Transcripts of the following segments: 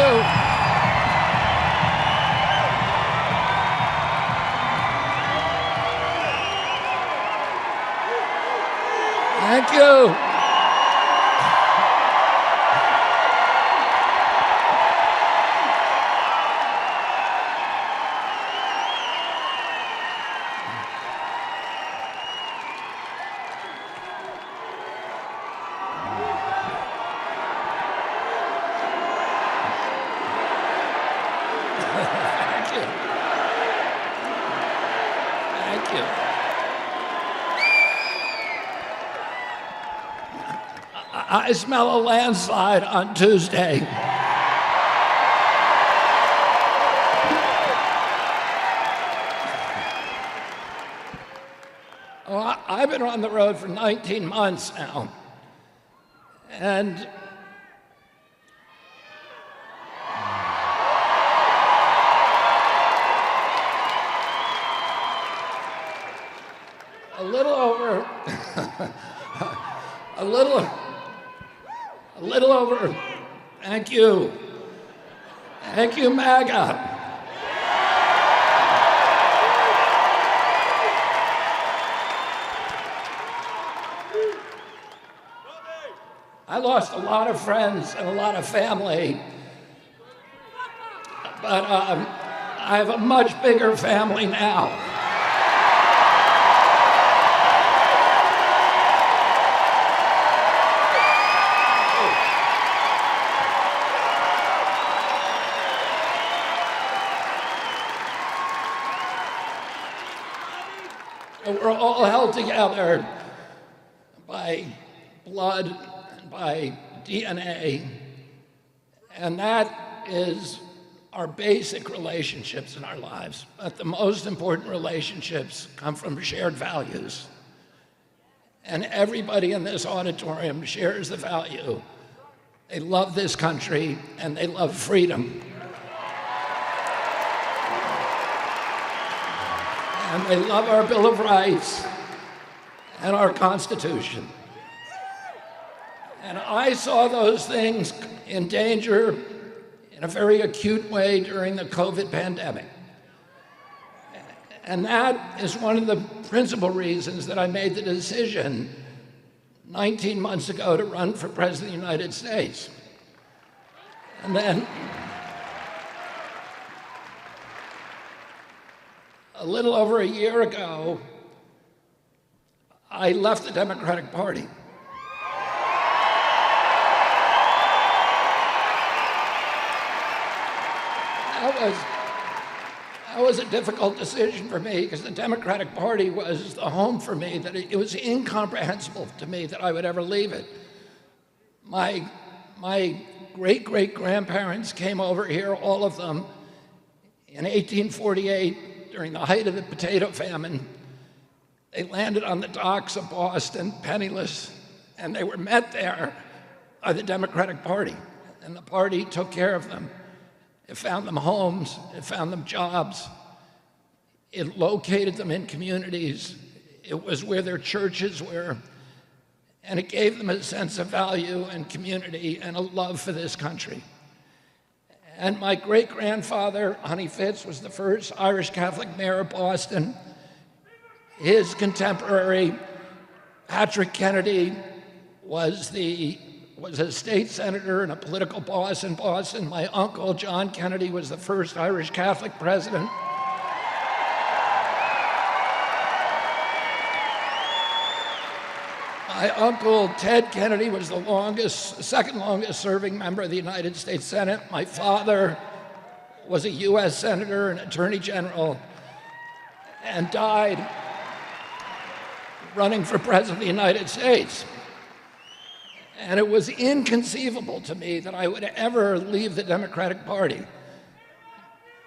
Thank you. Thank you. I smell a landslide on Tuesday. Well, I've been on the road for 19 months now, and a little over, a little over, thank you, MAGA. I lost a lot of friends and a lot of family, but I have a much bigger family now. And we're all held together by blood and by DNA, and that is our basic relationships in our lives. But the most important relationships come from shared values. And everybody in this auditorium shares the value. They love this country and they love freedom. And they love our Bill of Rights and our Constitution. And I saw those things in danger in a very acute way during the COVID pandemic. And that is one of the principal reasons that I made the decision 19 months ago to run for President of the United States. And then a little over a year ago, I left the Democratic Party. That was a difficult decision for me because the Democratic Party was the home for me, that it was incomprehensible to me that I would ever leave it. My great-great-grandparents came over here, all of them, in 1848 during the height of the potato famine. They landed on the docks of Boston, penniless, and they were met there by the Democratic Party, and the party took care of them. It found them homes, it found them jobs, it located them in communities, it was where their churches were, and it gave them a sense of value and community and a love for this country. And my great-grandfather, Honey Fitz, was the first Irish Catholic mayor of Boston. His contemporary, Patrick Kennedy, was a state senator and a political boss in Boston. My uncle, John Kennedy, was the first Irish Catholic president. My uncle, Ted Kennedy, was the second longest serving member of the United States Senate. My father was a US senator and attorney general and died running for president of the United States. And it was inconceivable to me that I would ever leave the Democratic Party.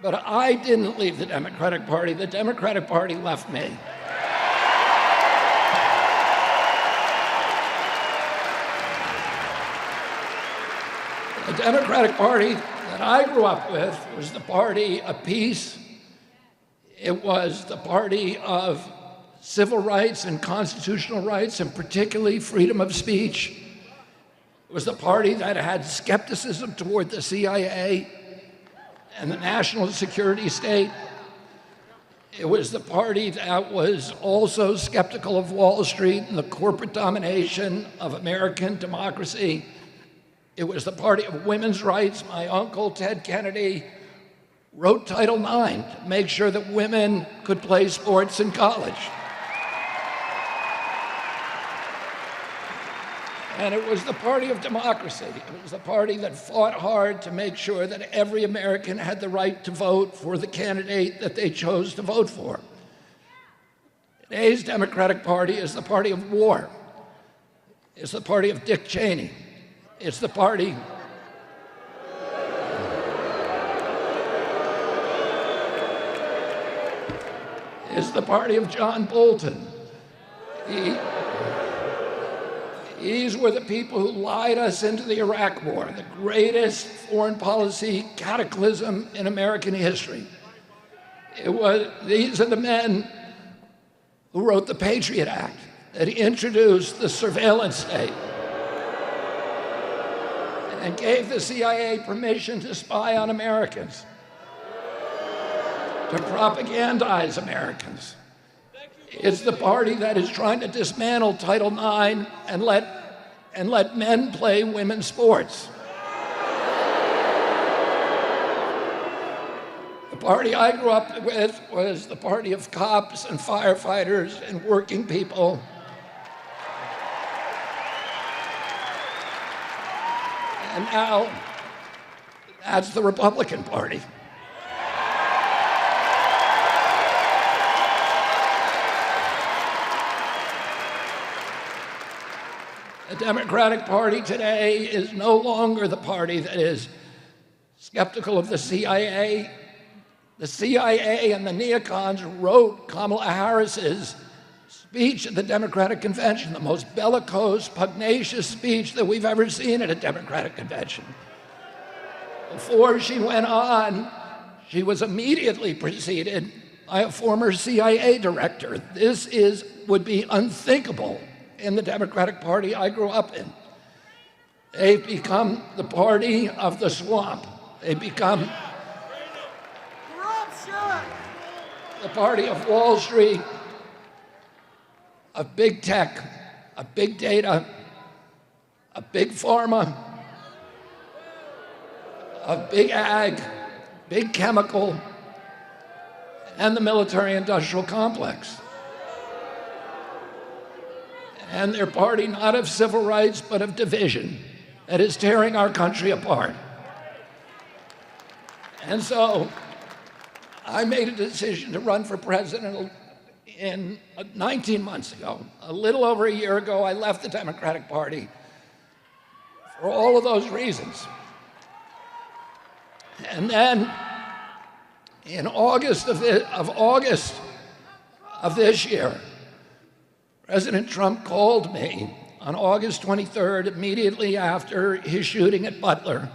But I didn't leave the Democratic Party. The Democratic Party left me. The Democratic Party that I grew up with was the party of peace. It was the party of civil rights and constitutional rights, and particularly freedom of speech. It was the party that had skepticism toward the CIA and the national security state. It was the party that was also skeptical of Wall Street and the corporate domination of American democracy. It was the party of women's rights. My uncle, Ted Kennedy, wrote Title IX to make sure that women could play sports in college. And it was the party of democracy. It was the party that fought hard to make sure that every American had the right to vote for the candidate that they chose to vote for. Today's Democratic Party is the party of war. It's the party of Dick Cheney. It's the party of John Bolton. These were the people who lied us into the Iraq War, the greatest foreign policy cataclysm in American history. These are the men who wrote the Patriot Act that introduced the surveillance state and gave the CIA permission to spy on Americans, to propagandize Americans. It's the party that is trying to dismantle Title IX and let men play women's sports. The party I grew up with was the party of cops and firefighters and working people. And now, that's the Republican Party. The Democratic Party today is no longer the party that is skeptical of the CIA. The CIA and the neocons wrote Kamala Harris's speech at the Democratic Convention, the most bellicose, pugnacious speech that we've ever seen at a Democratic Convention. Before she went on, she was immediately preceded by a former CIA director. This would be unthinkable in the Democratic Party I grew up in. They've become the party of the swamp. They've become the party of Wall Street, of big tech, of big data, of big pharma, of big ag, big chemical, and the military-industrial complex. And their party not of civil rights, but of division that is tearing our country apart. And so I made a decision to run for president 19 months ago. A little over a year ago, I left the Democratic Party for all of those reasons. And then in August of this year, President Trump called me on August 23rd, immediately after his shooting at Butler.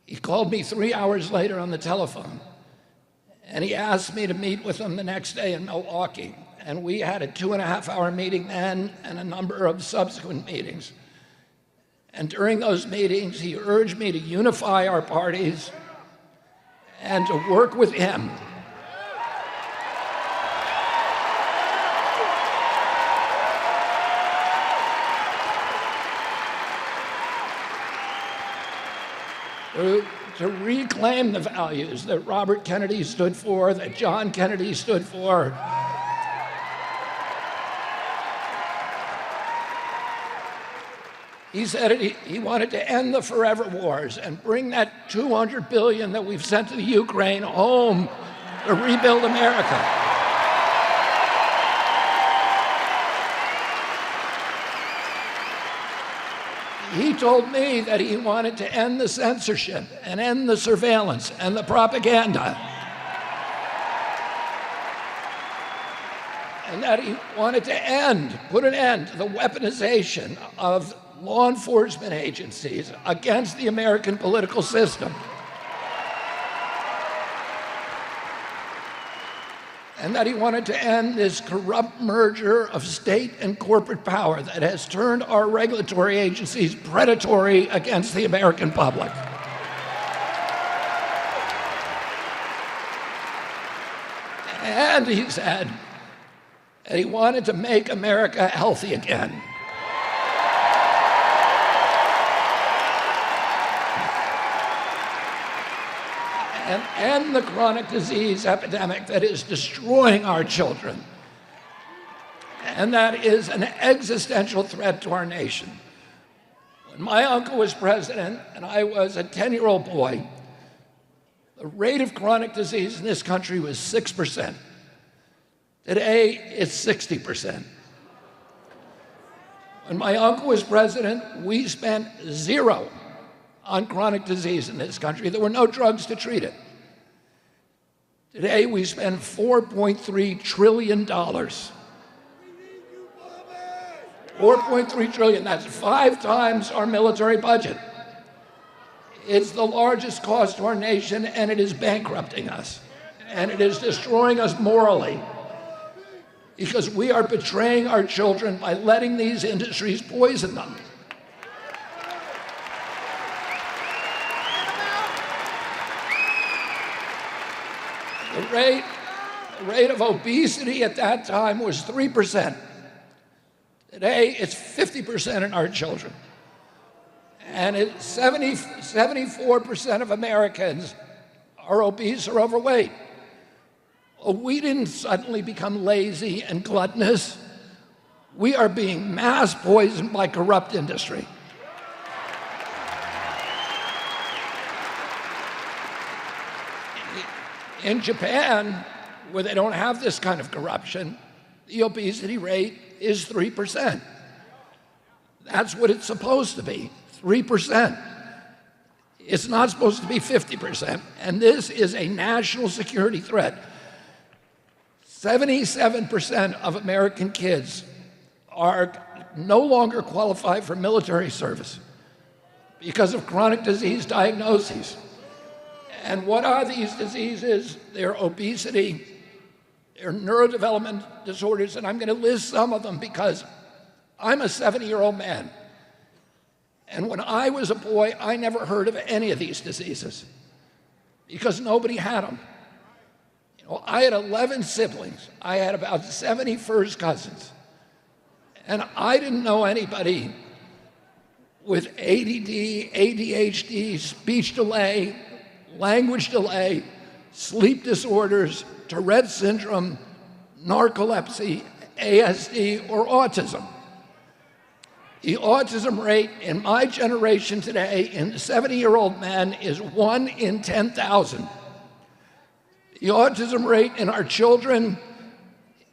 He called me 3 hours later on the telephone, and he asked me to meet with him the next day in Milwaukee. And we had a 2.5-hour meeting then and a number of subsequent meetings. And during those meetings, he urged me to unify our parties and to work with him to reclaim the values that Robert Kennedy stood for, that John Kennedy stood for. He said he wanted to end the forever wars and bring that $200 billion that we've sent to the Ukraine home to rebuild America. He told me that he wanted to end the censorship and end the surveillance and the propaganda. And that he wanted to put an end to the weaponization of law enforcement agencies against the American political system. and that he wanted to end this corrupt merger of state and corporate power that has turned our regulatory agencies predatory against the American public. And he said that he wanted to make America healthy again. And end the chronic disease epidemic that is destroying our children. And that is an existential threat to our nation. When my uncle was president and I was a 10-year-old boy, the rate of chronic disease in this country was 6%. Today, it's 60%. When my uncle was president, we spent zero on chronic disease in this country. There were no drugs to treat it. Today, we spend $4.3 trillion. 4.3 trillion, that's 5 times our military budget. It's the largest cost to our nation, and it is bankrupting us. And it is destroying us morally, because we are betraying our children by letting these industries poison them. The rate of obesity at that time was 3%. Today, it's 50% in our children. And 74% of Americans are obese or overweight. Well, we didn't suddenly become lazy and gluttonous. We are being mass poisoned by corrupt industry. In Japan, where they don't have this kind of corruption, the obesity rate is 3%. That's what it's supposed to be, 3%. It's not supposed to be 50%, and this is a national security threat. 77% of American kids are no longer qualified for military service because of chronic disease diagnoses. And what are these diseases? They're obesity, they're neurodevelopment disorders, and I'm going to list some of them because I'm a 70-year-old man. And when I was a boy, I never heard of any of these diseases because nobody had them. You know, I had 11 siblings. I had about 70 first cousins. And I didn't know anybody with ADD, ADHD, speech delay, language delay, sleep disorders, Tourette syndrome, narcolepsy, ASD, or autism. The autism rate in my generation today in 70-year-old men is 1 in 10,000. The autism rate in our children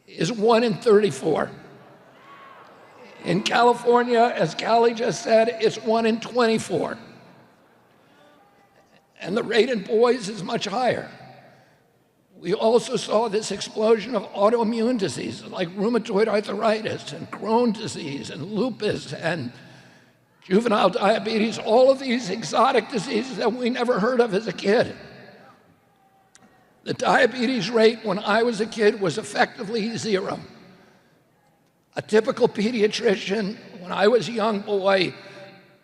is 1 in 34. In California, as Callie just said, it's 1 in 24. And the rate in boys is much higher. We also saw this explosion of autoimmune diseases like rheumatoid arthritis and Crohn's disease and lupus and juvenile diabetes, all of these exotic diseases that we never heard of as a kid. The diabetes rate when I was a kid was effectively 0. A typical pediatrician, when I was a young boy,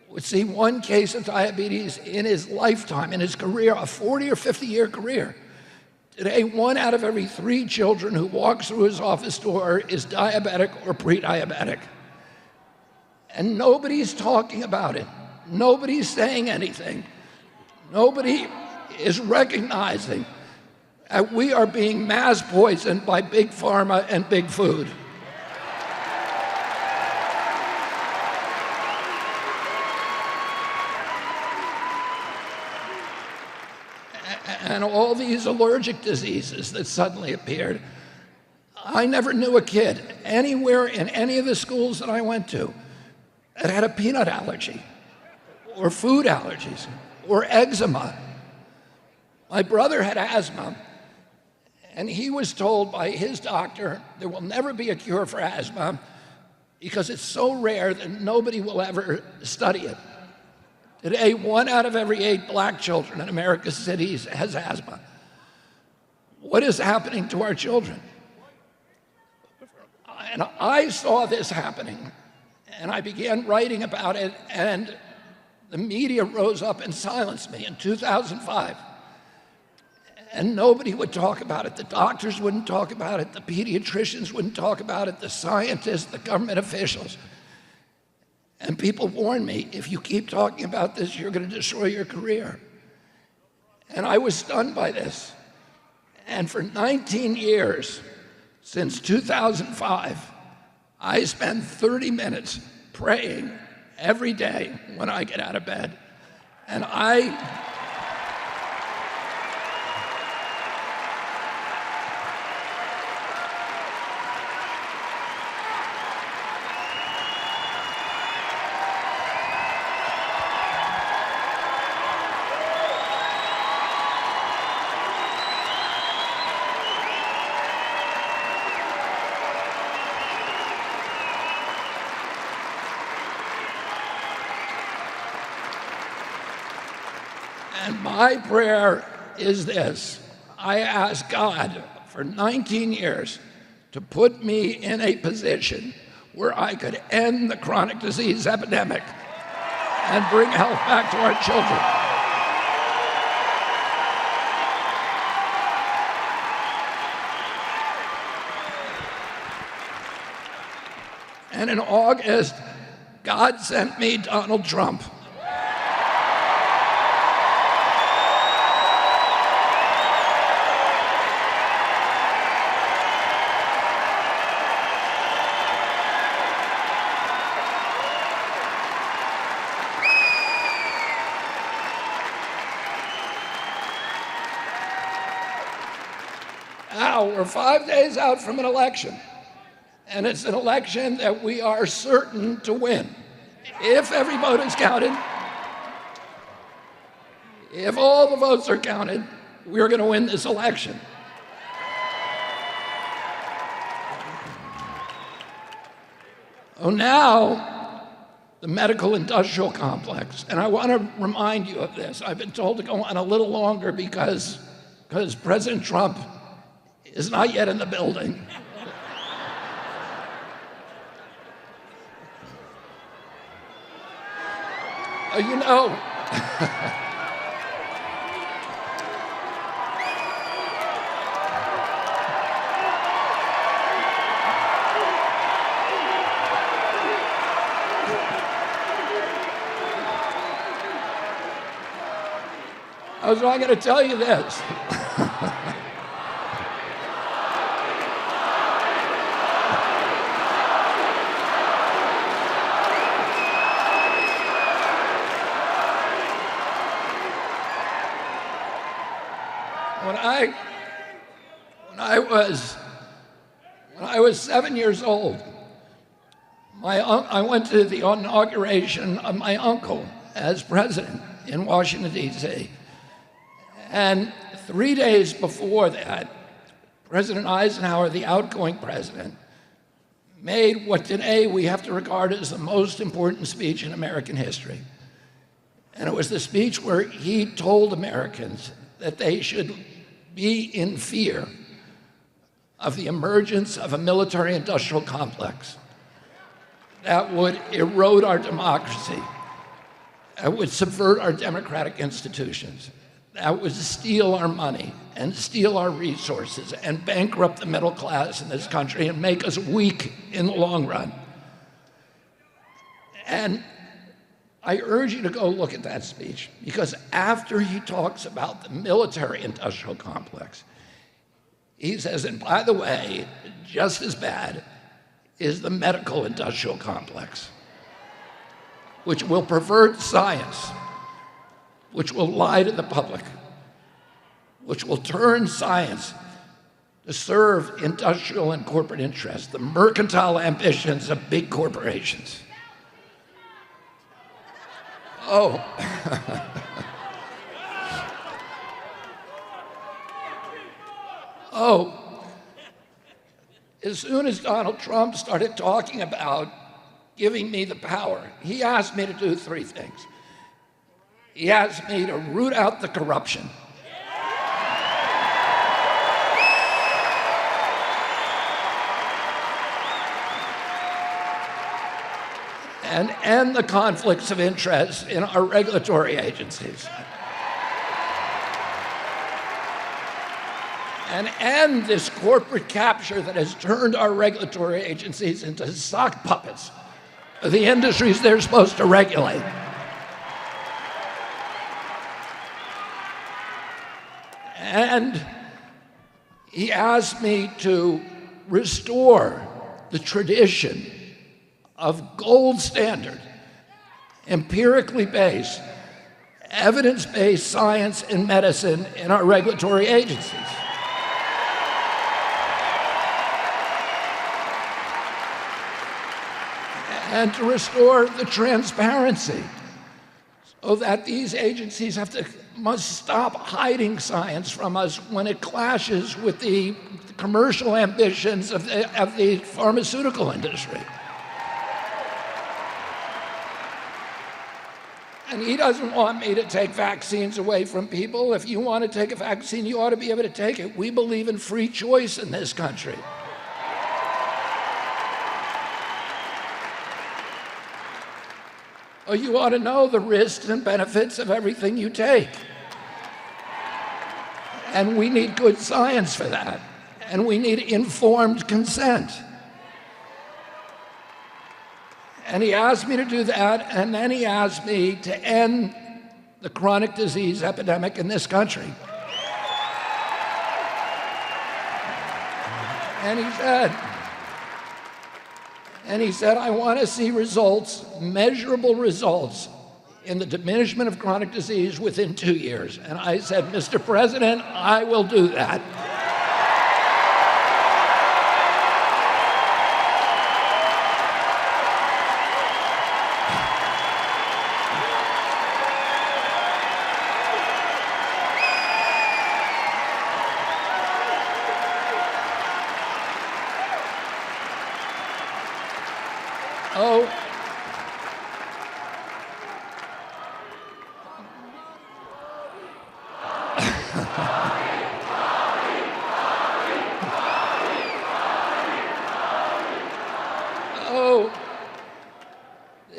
would see 1 case of diabetes in his lifetime, in his career, a 40 or 50-year career. Today, 1 out of every 3 children who walks through his office door is diabetic or pre-diabetic. And nobody's talking about it. Nobody's saying anything. Nobody is recognizing that we are being mass poisoned by big pharma and big food. And all these allergic diseases that suddenly appeared. I never knew a kid anywhere in any of the schools that I went to that had a peanut allergy or food allergies or eczema. My brother had asthma, and he was told by his doctor there will never be a cure for asthma because it's so rare that nobody will ever study it. Today, 1 out of every 8 black children in America's cities has asthma. What is happening to our children? And I saw this happening, and I began writing about it, and the media rose up and silenced me in 2005. And nobody would talk about it. The doctors wouldn't talk about it. The pediatricians wouldn't talk about it. The scientists, the government officials. And people warned me, if you keep talking about this, you're going to destroy your career. And I was stunned by this. And for 19 years, since 2005, I spend 30 minutes praying every day when I get out of bed. And my prayer is this. I ask God for 19 years to put me in a position where I could end the chronic disease epidemic and bring health back to our children. And in August, God sent me Donald Trump. Now, we're 5 days out from an election, and it's an election that we are certain to win. If every vote is counted, if all the votes are counted, we're going to win this election. Oh, now, the medical industrial complex. And I want to remind you of this. I've been told to go on a little longer because President Trump is not yet in the building. You know, I was not going to tell you this. When I was 7 years old, I went to the inauguration of my uncle as president in Washington, D.C. And 3 days before that, President Eisenhower, the outgoing president, made what today we have to regard as the most important speech in American history. And it was the speech where he told Americans that they should be in fear of the emergence of a military-industrial complex that would erode our democracy, that would subvert our democratic institutions, that would steal our money and steal our resources and bankrupt the middle class in this country and make us weak in the long run. And I urge you to go look at that speech, because after he talks about the military-industrial complex, he says, and by the way, just as bad is the medical-industrial complex, which will pervert science, which will lie to the public, which will turn science to serve industrial and corporate interests, the mercantile ambitions of big corporations. Oh. Oh, as soon as Donald Trump started talking about giving me the power, he asked me to do three things. He asked me to root out the corruption. and end the conflicts of interest in our regulatory agencies. And end this corporate capture that has turned our regulatory agencies into sock puppets of the industries they're supposed to regulate. And he asked me to restore the tradition of gold standard, empirically based, evidence-based science and medicine in our regulatory agencies. And to restore the transparency so that these agencies must stop hiding science from us when it clashes with the commercial ambitions of the pharmaceutical industry. And he doesn't want me to take vaccines away from people. If you want to take a vaccine, you ought to be able to take it. We believe in free choice in this country. Oh, you ought to know the risks and benefits of everything you take. And we need good science for that. And we need informed consent. And he asked me to do that, and then he asked me to end the chronic disease epidemic in this country. And he said, I want to see results, measurable results, in the diminishment of chronic disease within 2 years. And I said, Mr. President, I will do that.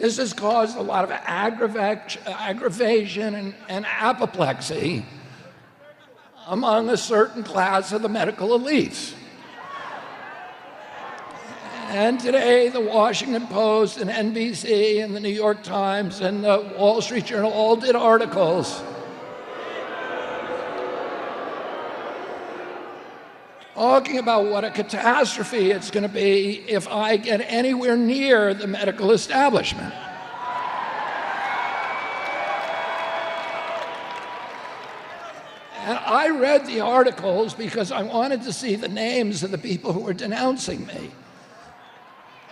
This has caused a lot of aggravation and apoplexy among a certain class of the medical elites. And today, the Washington Post and NBC and the New York Times and the Wall Street Journal all did articles talking about what a catastrophe it's going to be if I get anywhere near the medical establishment. And I read the articles because I wanted to see the names of the people who were denouncing me.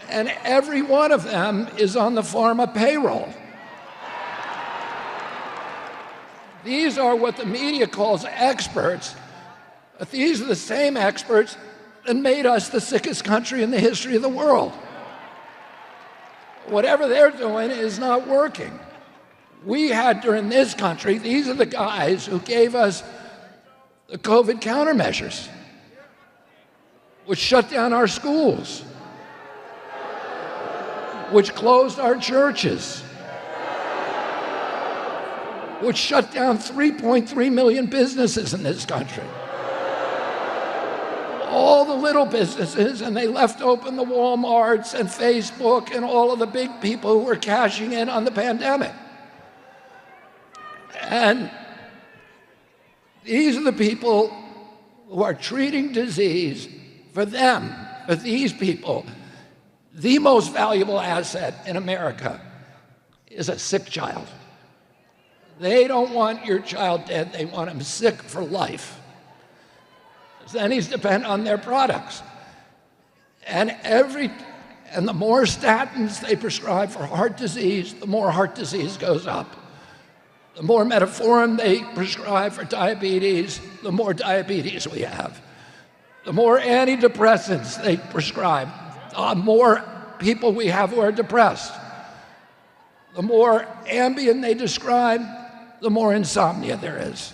And every one of them is on the pharma payroll. These are what the media calls experts. But these are the same experts that made us the sickest country in the history of the world. Whatever they're doing is not working. We had during this country, these are the guys who gave us the COVID countermeasures, which shut down our schools, which closed our churches, which shut down 3.3 million businesses in this country. All the little businesses, and they left open the Walmarts and Facebook and all of the big people who were cashing in on the pandemic. And these are the people who are treating disease. For them, for these people, the most valuable asset in America is a sick child. They don't want your child dead, they want him sick for life. Then he's dependent on their products. And the more statins they prescribe for heart disease, the more heart disease goes up. The more metformin they prescribe for diabetes, the more diabetes we have. The more antidepressants they prescribe, the more people we have who are depressed. The more Ambien they prescribe, the more insomnia there is.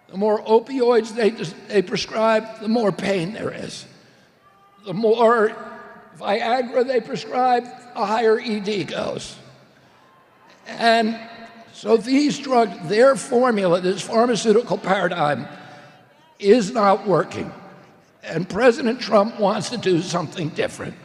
The more opioids they prescribe, the more pain there is. The more Viagra they prescribe, a higher ED goes. And so these drugs, their formula, this pharmaceutical paradigm, is not working. And President Trump wants to do something different.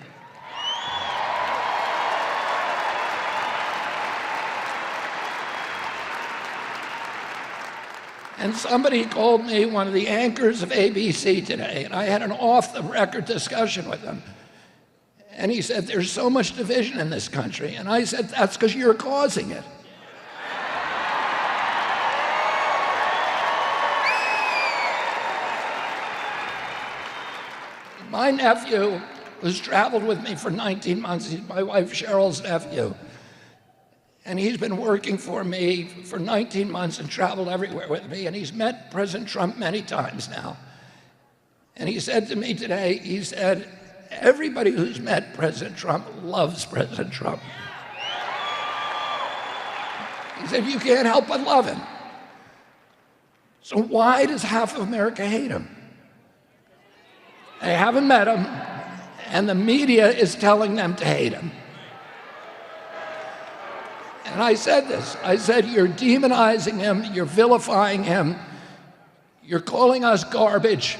And somebody called me one of the anchors of ABC today, and I had an off-the-record discussion with him. And he said, there's so much division in this country. And I said, that's because you're causing it. My nephew, who's traveled with me for 19 months, he's my wife Cheryl's nephew, and he's been working for me for 19 months and traveled everywhere with me, and he's met President Trump many times now. And he said to me today, he said, everybody who's met President Trump loves President Trump. He said, you can't help but love him. So why does half of America hate him? They haven't met him, and the media is telling them to hate him. And I said this, I said, you're demonizing him, you're vilifying him, you're calling us garbage,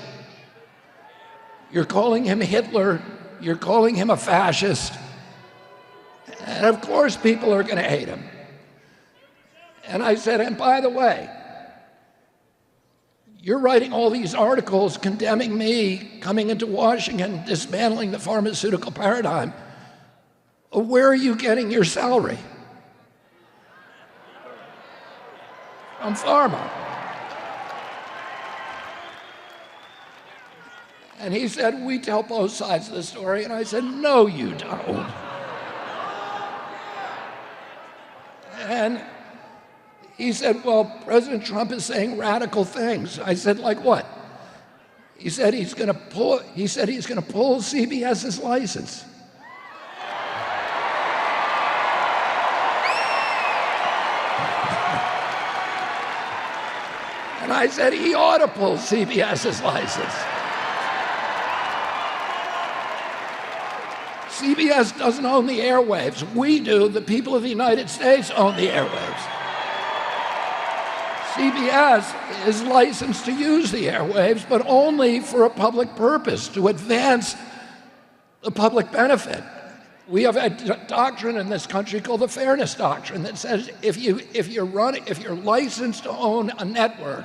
you're calling him Hitler, you're calling him a fascist, and of course people are going to hate him. And I said, and by the way, you're writing all these articles condemning me coming into Washington, dismantling the pharmaceutical paradigm. Where are you getting your salary? From pharma. And he said, we tell both sides of the story. And I said, no, you don't. And he said, well, President Trump is saying radical things. I said, like what? He said he's going to pull CBS's license. And I said he ought to pull CBS's license. CBS doesn't own the airwaves. We do. The people of the United States own the airwaves. CBS is licensed to use the airwaves, but only for a public purpose, to advance the public benefit. We have a doctrine in this country called the Fairness Doctrine that says if you're licensed to own a network,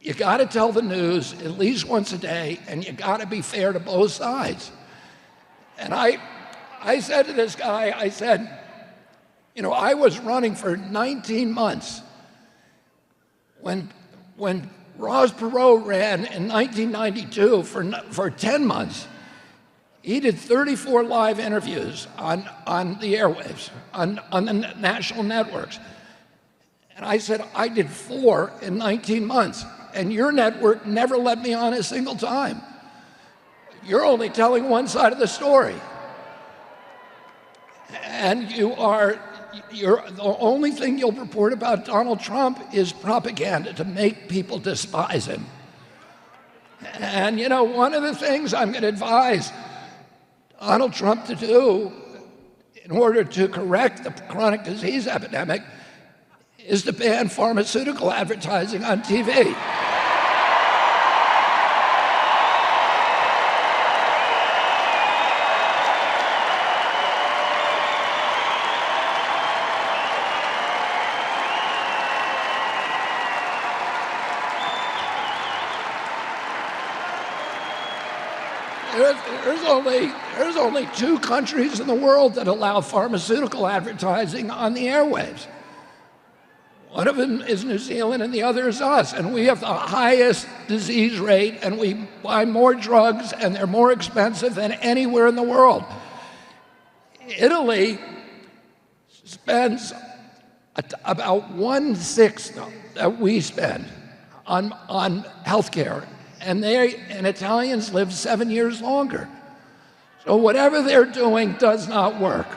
you got to tell the news at least once a day, and you got to be fair to both sides. And I said to this guy, I said, you know, I was running for 19 months. When Ross Perot ran in 1992 for 10 months, he did 34 live interviews on the airwaves, on the national networks. And I said, I did 4 in 19 months, and your network never let me on a single time. You're only telling one side of the story. And the only thing you'll report about Donald Trump is propaganda to make people despise him. And you know, one of the things I'm going to advise Donald Trump to do in order to correct the chronic disease epidemic is to ban pharmaceutical advertising on TV. There's only 2 countries in the world that allow pharmaceutical advertising on the airwaves. One of them is New Zealand and the other is us. And we have the highest disease rate, and we buy more drugs, and they're more expensive than anywhere in the world. Italy spends about 1/6 that we spend on healthcare, and Italians live 7 years longer. So whatever they're doing does not work.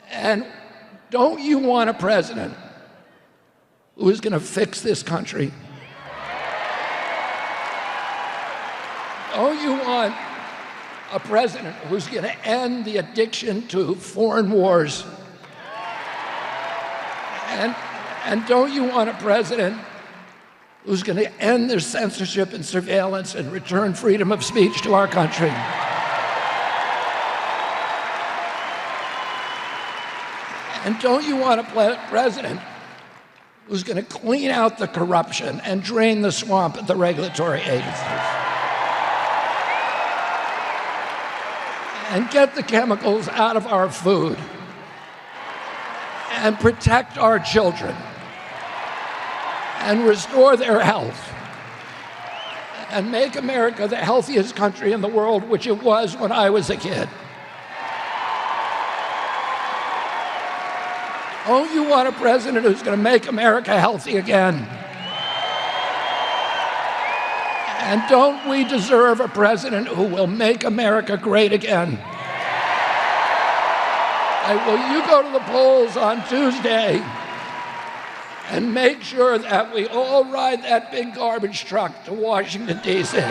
And don't you want a president who is going to fix this country? a president who's going to end the addiction to foreign wars? And don't you want a president who's going to end the censorship and surveillance and return freedom of speech to our country? And don't you want a president who's going to clean out the corruption and drain the swamp at the regulatory agencies? And get the chemicals out of our food and protect our children and restore their health and make America the healthiest country in the world, which it was when I was a kid. Don't you want a president who's going to make America healthy again? And don't we deserve a president who will make America great again? Will you go to the polls on Tuesday and make sure that we all ride that big garbage truck to Washington, D.C.?